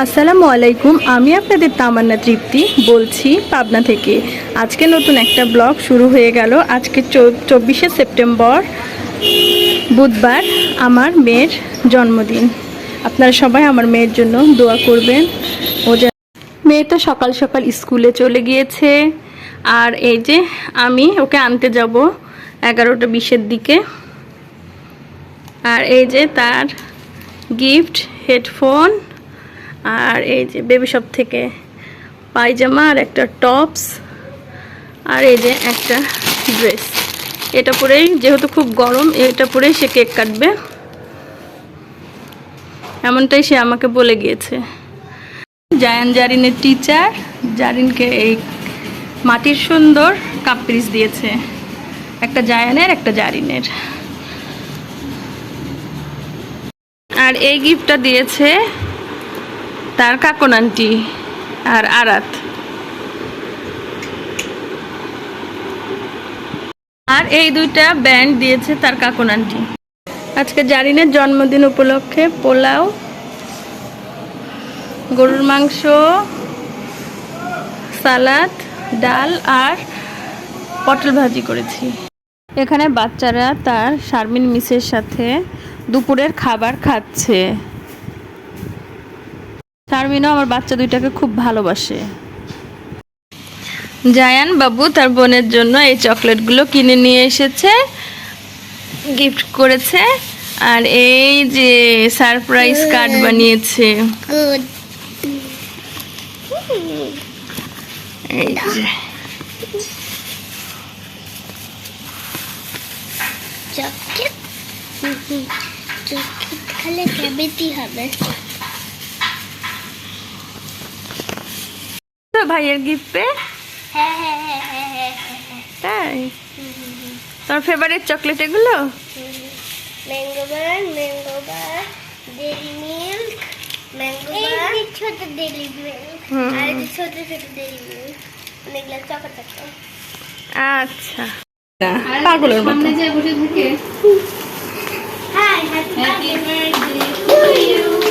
আসসালামু আলাইকুম, আমি আপনাদের তামান্না তৃপ্তি বলছি পাবনা থেকে। আজকে নতুন একটা ব্লগ শুরু হয়ে গেল। আজকে 24শে সেপ্টেম্বর বুধবার, আমার মেয়ের জন্মদিন। আপনারা সবাই আমার মেয়ের জন্য দোয়া করবেন। মেয়ে তো সকাল সকাল স্কুলে চলে গিয়েছে, আর এই যে আমি ওকে আনতে যাব 11টা 20-এর দিকে। আর এই যে তার গিফট, হেডফোন, আর এই যে বেবি শপ থেকে পায়জামা আর একটা টপস, আর এই যে একটা ড্রেস। এটা পরেই, যেহেতু খুব গরম, এটা পরেই সে কেক কাটবে, এমনটাই সে আমাকে বলে গিয়েছে। জায়ান জারিনের টিচার জারিনকে এই মাটির সুন্দর কাপ পিস দিয়েছে, একটা জায়ানের একটা জারিনের। আর এই গিফটটা দিয়েছে তার কাকন আন্টি আর আরাত। আর এই দুইটা ব্যান্ড দিয়েছে তার কাকন আন্টি। আজকে জারিনের জন্মদিন উপলক্ষে পোলাও, গরুর মাংস, সালাদ, ডাল আর পটল ভাজি করেছি। এখানে বাচ্চারা তার শারমিন মিসের সাথে দুপুরের খাবার খাচ্ছে। শারমিনও আমার বাচ্চা দুইটাকে খুব ভালোবাসে। জায়ান বাবু তার বোনের জন্য এই চকলেটগুলো কিনে নিয়ে এসেছে, গিফট করেছে। আর এই যে সারপ্রাইজ কার্ড বানিয়েছে। এই যে চকলেট, চকলেট খেলে ক্যাভিটি হবে। তো ভাইয়ের গিফট পে। হ্যাঁ হ্যাঁ হ্যাঁ হ্যাঁ হ্যাঁ হ্যাঁ। তাই তোর ফেভারিট চকলেট এগুলো? ম্যাঙ্গো বার, ডেইরি মিল্ক, ম্যাঙ্গো বার, এই ছোট ডেইরি মিল্ক, আর এই ছোট ছোট ডেইরি মিল্ক, অনেকগুলো চকলেট। আচ্ছা, পাগলের মতো। সামনে যে বসে থাকে। Hi, happy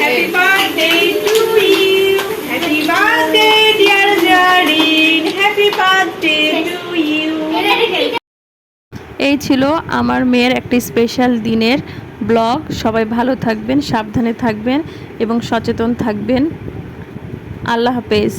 Happy birthday to you. Happy birthday dear Jarin. Happy birthday to you. এই ছিল আমার মেয়ের একটি স্পেশাল দিনের ব্লগ। সবাই ভালো থাকবেন, সাবধানে থাকবেন এবং সচেতন থাকবেন। আল্লাহ হাফেজ।